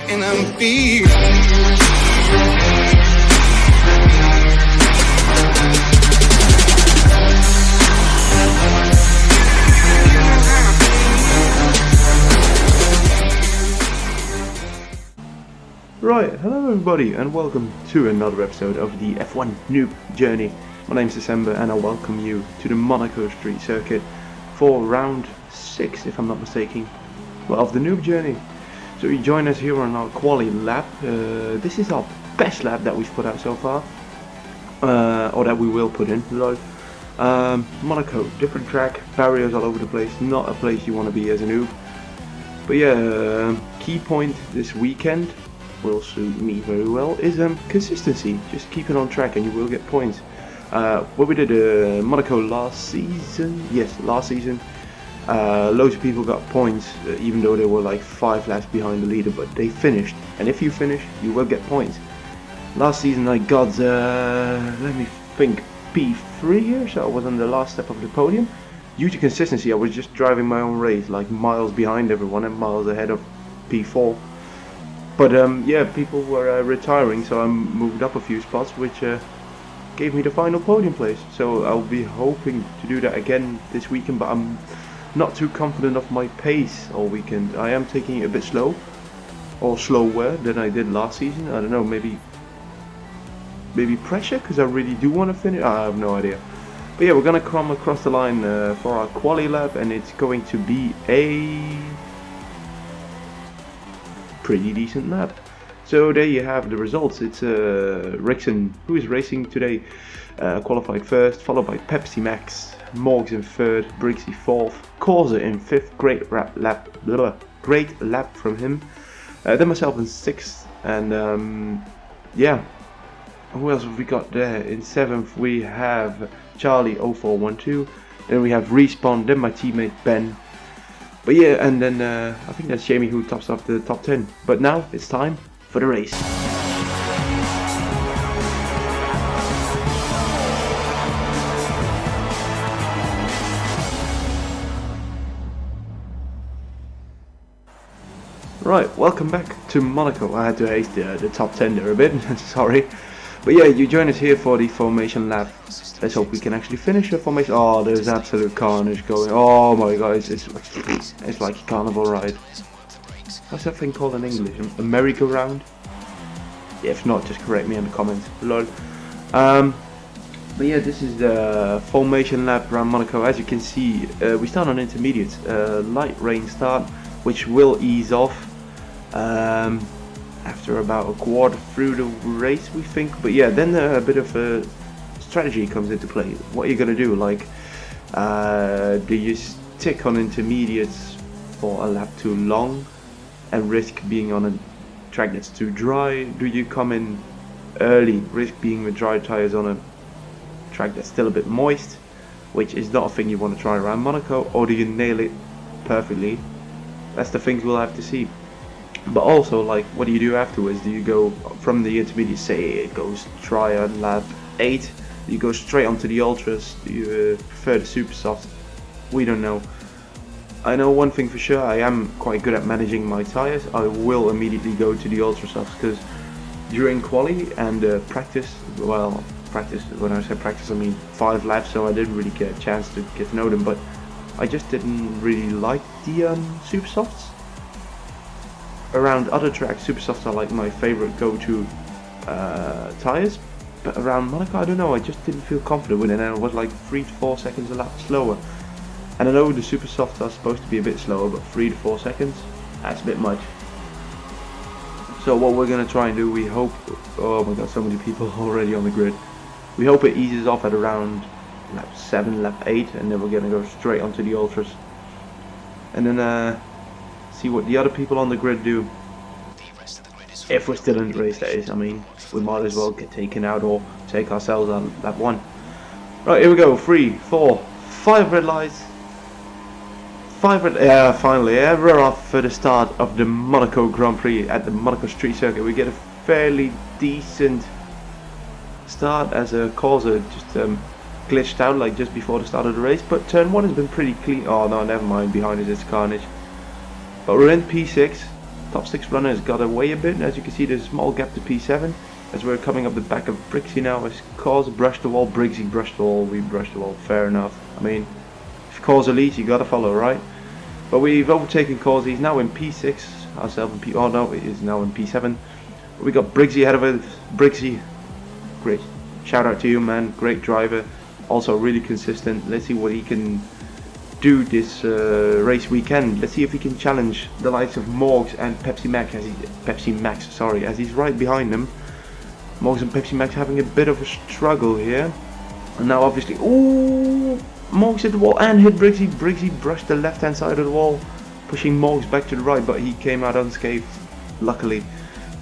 and I'm feeling. Right, hello everybody and welcome to another episode of the F1 Noob Journey. My name's December and I welcome you to the Monaco Street Circuit for round 6, if I'm not mistaken, of the Noob Journey. So you join us here on our quali lap. This is our best lap that we've put out so far, or that we will put in. Monaco, different track, barriers all over the place, not a place you want to be as a noob. But yeah, key point this weekend will suit me very well is consistency. Just keep it on track and you will get points. What we did Monaco last season, loads of people got points, even though they were like 5 laps behind the leader, but they finished, and if you finish you will get points. Last season I got let me think, P3 here, so I was on the last step of the podium. Due to consistency I was just driving my own race, like miles behind everyone and miles ahead of P4. But yeah, people were retiring, so I moved up a few spots, which gave me the final podium place. So I'll be hoping to do that again this weekend, but I'm not too confident of my pace all weekend. I am taking it a bit slow, or slower than I did last season. I don't know, maybe pressure, because I really do want to finish. I have no idea. But yeah, we're gonna come across the line for our quali lap, and it's going to be a pretty decent lap. So there you have the results. It's Rixon who is racing today, qualified first, followed by Pepsi Max, Morgs in third, Brixie fourth, Corsa in fifth. Great lap from him. Then myself in sixth, and yeah, who else have we got there? In seventh we have Charlie 0412, then we have Respawn, then my teammate Ben. But yeah, and then I think that's Jamie who tops off the top 10. But now it's time for the race. Right, welcome back to Monaco. I had to haste the top 10 there a bit, sorry. But yeah, you join us here for the formation lap. Let's hope we can actually finish the formation. Oh, there's absolute carnage going. Oh my god, it's like a carnival ride. What's that thing called in English? A merry-go-round? Yeah, if not, just correct me in the comments. Lol. But yeah, this is the formation lap around Monaco. As you can see, we start on intermediate. Light rain start, which will ease off after about a quarter through the race, we think. But yeah, then a bit of a strategy comes into play. What are you gonna do? Like, do you stick on intermediates for a lap too long and risk being on a track that's too dry? Do you come in early, risk being with dry tires on a track that's still a bit moist, which is not a thing you want to try around Monaco? Or do you nail it perfectly? That's the things we'll have to see. But also, like, what do you do afterwards? Do you go from the intermediate, say it goes dry on lap 8, do you go straight onto the ultras? Do you prefer the super soft? We don't know. I know one thing for sure, I am quite good at managing my tires. I will immediately go to the ultra softs, because during quali and practice, well, practice, when I say practice I mean 5 laps, so I didn't really get a chance to get to know them, but I just didn't really like the super softs. Around other tracks, super softs are like my favorite go-to tires, but around Monaco, I don't know, I just didn't feel confident with it, and I was like 3 to 4 seconds a lap slower. And I know the super softs are supposed to be a bit slower, but 3 to 4 seconds, that's a bit much. So what we're gonna try and do, we hope, oh my god, so many people already on the grid. We hope it eases off at around lap 7, lap 8, and then we're gonna go straight onto the ultras. And then see what the other people on the grid do. If we're still in the race, that is. I mean, we might as well get taken out or take ourselves on lap 1. Right, here we go. 3, 4, 5 red lights. 5 red. Finally, we're off for the start of the Monaco Grand Prix at the Monaco Street Circuit. We get a fairly decent start as a Corsa just glitched out like just before the start of the race, but turn 1 has been pretty clean. Oh no, never mind, behind us it's carnage. But we're in P6, top 6 runner has got away a bit. As you can see, there's a small gap to P7 as we're coming up the back of Brixie now. As Cause brushed the wall, Brixie brushed the wall, we brushed the wall, fair enough. I mean, if Cause leads, you gotta follow, right? But we've overtaken Cause, he's now in P6, ourselves in P, oh no, it is now in P7. We got Brixie ahead of us. Brixie, great, shout out to you, man, great driver, also really consistent. Let's see what he can do this race weekend. Let's see if he can challenge the likes of Morgs and Pepsi Max, as he's right behind them. Morgs and Pepsi Max having a bit of a struggle here. And now obviously, ooh, Morgs hit the wall and hit Brixie. Brixie brushed the left hand side of the wall, pushing Morgs back to the right, but he came out unscathed, luckily.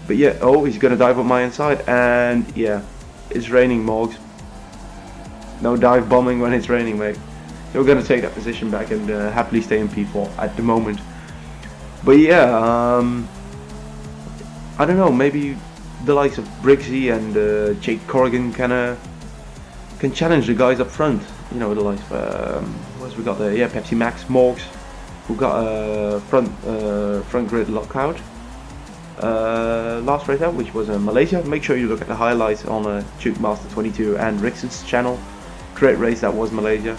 But yeah, oh, he's gonna dive up my inside, and yeah, it's raining, Morgs. No dive bombing when it's raining, mate. So we're gonna take that position back and happily stay in P4 at the moment. But yeah, I don't know, maybe the likes of Brixie and Jake Corrigan can challenge the guys up front. You know, the likes of what else we got there? Yeah, Pepsi Max, Morgs, who got a front grid lockout last race out, which was Malaysia. Make sure you look at the highlights on TchoukMaster22 and Rixon's channel. Great race that was, Malaysia.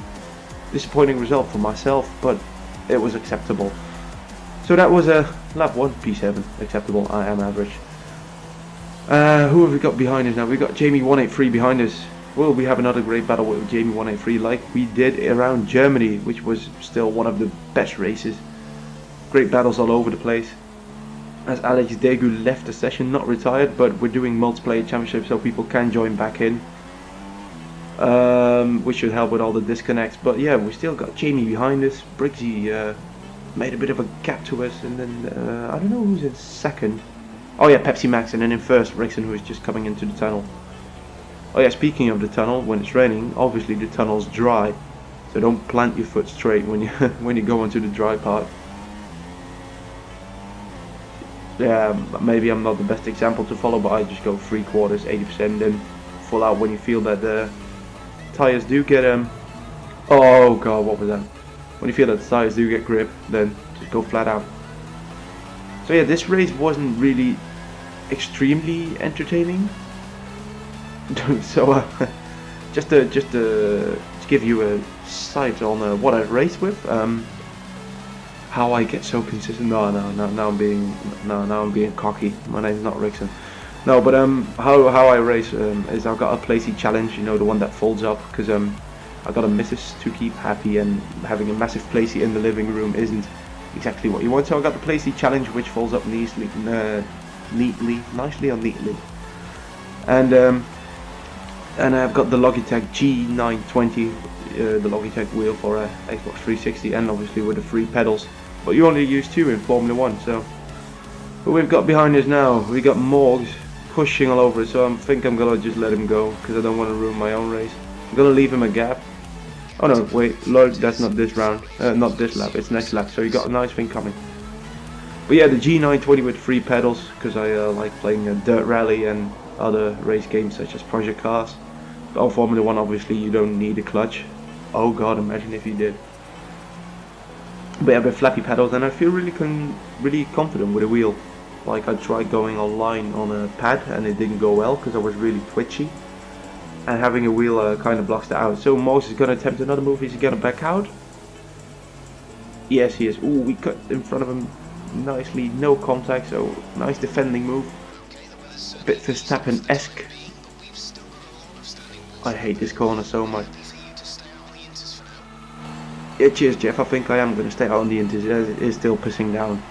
Disappointing result for myself, but it was acceptable. So that was a lap 1, P7, acceptable. I am average. Who have we got behind us now? We've got Jamie183 behind us. Will we have another great battle with Jamie183 like we did around Germany, which was still one of the best races. Great battles all over the place. As Alex Degu left the session, not retired, but we're doing multiplayer championship so people can join back in. Which should help with all the disconnects. But yeah, we still got Jamie behind us. Brixie made a bit of a gap to us, and then I don't know who's in second. Oh yeah, Pepsi Max, and then in first, Rixon, who is just coming into the tunnel. Oh yeah, speaking of the tunnel, when it's raining, obviously the tunnel's dry, so don't plant your foot straight when you when you go onto the dry part. Yeah, maybe I'm not the best example to follow, but I just go 3/4, 80%, then full out when you feel that the tires do get oh god, what was that? When you feel that the tires do get grip, then just go flat out. So yeah, this race wasn't really extremely entertaining. So just to give you a sight on what I race with, how I get so consistent. Now I'm being cocky. My name's not Rixon. No, but how I race is I've got a placey challenge, you know, the one that folds up, because I got a missus to keep happy, and having a massive placey in the living room isn't exactly what you want. So I got the placey challenge, which folds up nicely, nicely or neatly, and I've got the Logitech G920, the Logitech wheel for Xbox 360, and obviously with the 3 pedals. But you only use 2 in Formula 1, so. But we've got behind us now, we got Morgs pushing all over it, so I think I'm gonna just let him go, because I don't want to ruin my own race. I'm gonna leave him a gap. Oh no, wait, Lord, that's not this round, not this lap, it's next lap, so you got a nice thing coming. But yeah, the G920 with 3 pedals, because I like playing Dirt Rally and other race games such as Project Cars. But on Formula 1, obviously, you don't need a clutch. Oh god, imagine if you did. But yeah, with flappy pedals, and I feel really confident with the wheel. Like, I tried going online on a pad and it didn't go well because I was really twitchy. And having a wheel kind of blocks that out. So Moses is going to attempt another move. Is he going to back out? Yes, he is. Ooh, we cut in front of him nicely. No contact, so nice defending move. A bit Verstappen-esque. I hate this corner so much. Yeah, cheers Jeff, I think I am going to stay out on the inters. It is still pissing down.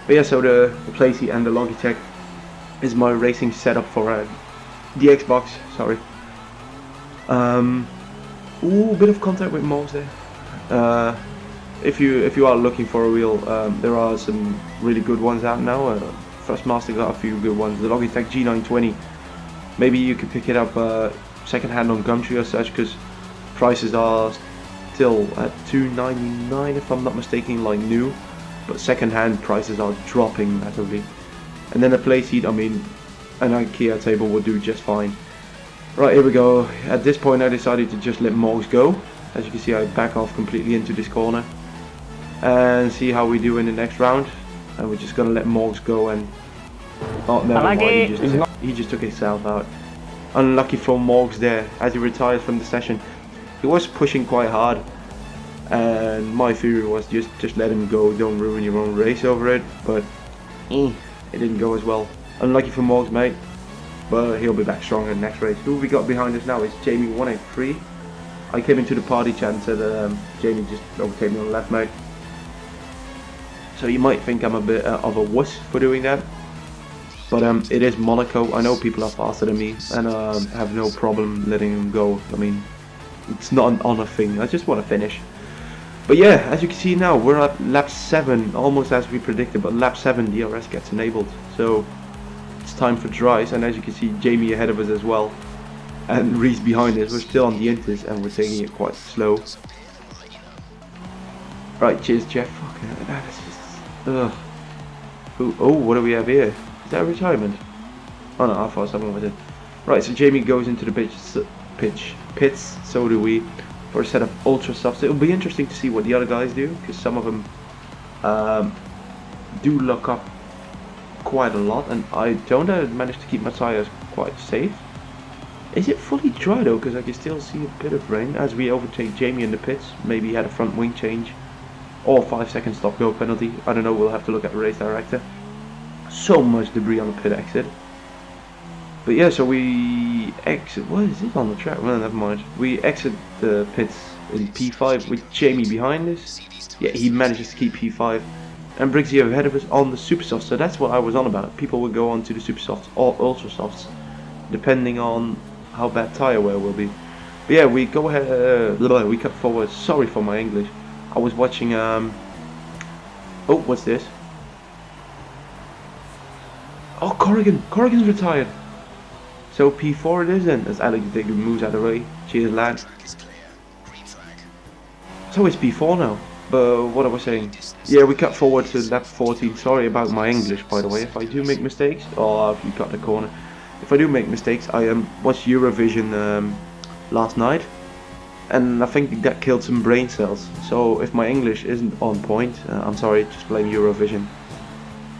But yeah, so the placey and the Logitech is my racing setup for the Xbox, sorry. Ooh, bit of contact with Morgs there. If you are looking for a wheel, there are some really good ones out now. TchoukMaster got a few good ones. The Logitech G920, maybe you can pick it up second hand on Gumtree or such, because prices are still at $2.99 if I'm not mistaken, like new, but second hand prices are dropping massively. And then a play seat, I mean, an IKEA table would do just fine. Right, here we go. At this point I decided to just let Morgs go. As you can see, I back off completely into this corner and see how we do in the next round. and we're just gonna let Morgs go. And oh, never mind, he just took himself out. Unlucky for Morgs there as he retires from the session. He was pushing quite hard, and my theory was just let him go, don't ruin your own race over it, but it didn't go as well. Unlucky for Morgs, mate, but he'll be back stronger in the next race. Who we got behind us now is Jamie183. I came into the party chat and said Jamie just overtook me on the left, mate. So you might think I'm a bit of a wuss for doing that, but it is Monaco. I know people are faster than me, and have no problem letting them go. I mean, it's not an honor thing, I just want to finish. But yeah, as you can see now, we're at lap 7, almost as we predicted, but lap 7 DRS gets enabled. So it's time for tries, and as you can see, Jamie ahead of us as well. And Reese behind us. We're still on the inters and we're taking it quite slow. Right, cheers Jeff. Okay, that is just... ugh. Oh, what do we have here? Is that a retirement? Oh no, I thought someone was it. Right, so Jamie goes into the pits, so do we, for a set of ultra softs. It'll be interesting to see what the other guys do, because some of them do lock up quite a lot, and I don't manage to keep my tires quite safe. Is it fully dry though? Because I can still see a bit of rain as we overtake Jamie in the pits. Maybe he had a front wing change or 5-second stop go penalty. I don't know, we'll have to look at the race director. So much debris on the pit exit. But yeah, so we exit. What is it on the track? Well, never mind. We exit the pits in P5 with Jamie behind us. Yeah, he manages to keep P5. And Briggsy ahead of us on the super softs. So that's what I was on about. People will go on to the super softs or ultra softs, depending on how bad tire wear will be. But yeah, we go ahead, we cut forward. Sorry for my English. I was watching oh, what's this? Oh, Corrigan's retired. So P4 it is then, as Alex moves out of the way. Cheers lad. So it's P4 now. But what I was saying, yeah, we cut forward to lap 14. Sorry about my English, by the way. If I do make mistakes, or if you cut the corner, if I do make mistakes, I watched Eurovision last night, and I think that killed some brain cells. So if my English isn't on point, I'm sorry, just blame Eurovision.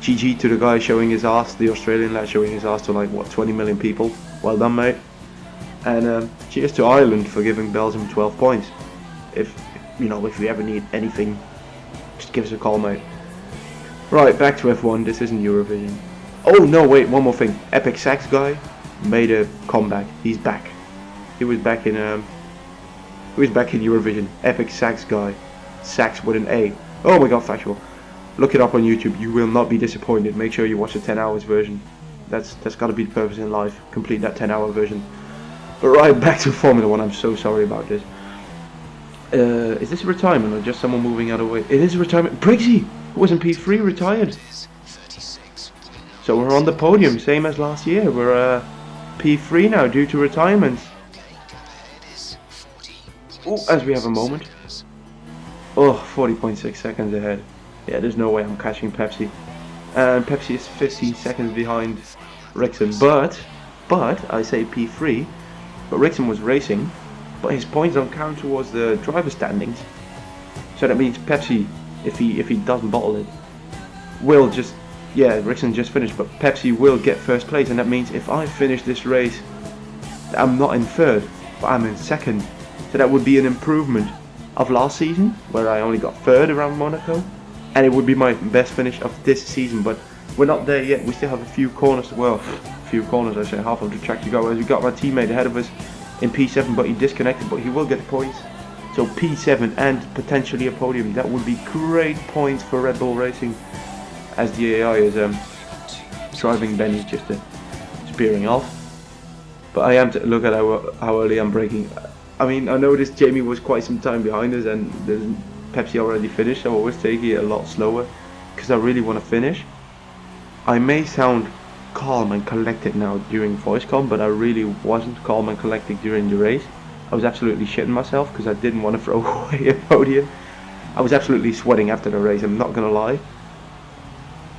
GG to the guy showing his ass, the Australian lad showing his ass to like, what, 20 million people. Well done, mate. And cheers to Ireland for giving Belgium 12 points. If you know, if you ever need anything, just give us a call, mate. Right, back to F1. This isn't Eurovision. Oh no, wait, one more thing. Epic Sax guy made a comeback. He's back. He was back in Eurovision. Epic Sax guy. Sax with an A. Oh my god, factual. Look it up on YouTube. You will not be disappointed. Make sure you watch the 10 hours version. That's got to be the purpose in life. Complete that 10-hour version. But right, back to Formula 1. I'm so sorry about this. Is this a retirement or just someone moving out of the way? It is a retirement. Briggsy, who was in P3, retired. So we're on the podium, same as last year. We're P3 now due to retirements. Oh, as we have a moment. Oh, 40.6 seconds ahead. Yeah, there's no way I'm catching Pepsi. And Pepsi is 15 seconds behind Rixon. But I say P3. But Rixon was racing. But his points don't count towards the driver standings. So that means Pepsi, if he doesn't bottle it, will just... Yeah, Rixon just finished, but Pepsi will get first place, and that means if I finish this race, I'm not in third, but I'm in second. So that would be an improvement of last season, where I only got third around Monaco, and it would be my best finish of this season. But we're not there yet. We still have a few corners, well, a few corners, I say, half of the track to go, as we got my teammate ahead of us in P7, but he disconnected, but he will get the points. So P7 and potentially a podium. That would be great points for Red Bull Racing, as the AI is driving Benny just spearing off. But I am to look at how early I'm braking. I mean, I noticed Jamie was quite some time behind us, and Pepsi already finished, so I was taking it a lot slower because I really want to finish. I may sound calm and collected now during voice comm, but I really wasn't calm and collected during the race. I was absolutely shitting myself because I didn't want to throw away a podium. I was absolutely sweating after the race, I'm not gonna lie.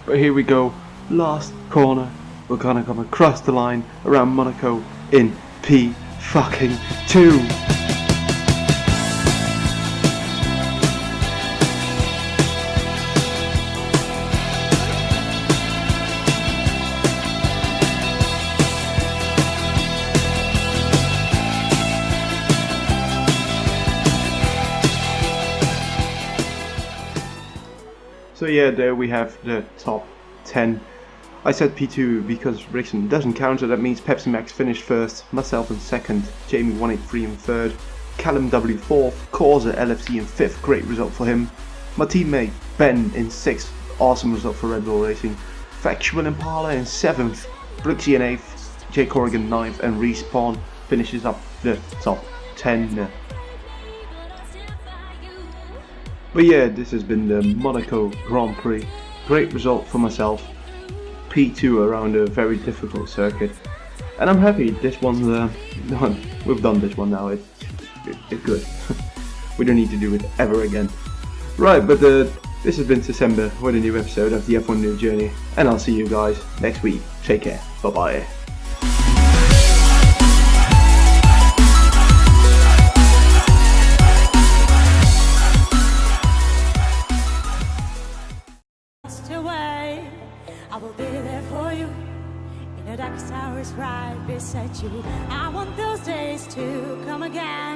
But here we go, last corner. We're gonna come across the line around Monaco in P2. yeah, there we have the top 10. I said P2 because Rixon doesn't count, so that means Pepsi Max finished first, myself in second, Jamie183 in third, Callum W fourth, Corza LFC in fifth, great result for him. My teammate Ben in sixth, awesome result for Red Bull Racing. Factual Impala in seventh, Brooksy in eighth, Jay Corrigan ninth, and Respawn finishes up the top 10. But yeah, this has been the Monaco Grand Prix. Great result for myself. P2 around a very difficult circuit. And I'm happy this one's we've done this one now. It's good. We don't need to do it ever again. Right, but this has been December with a new episode of the F1 Noob Journey, and I'll see you guys next week. Take care. Bye bye. I will be there for you in the darkest hours right beside you. I want those days to come again.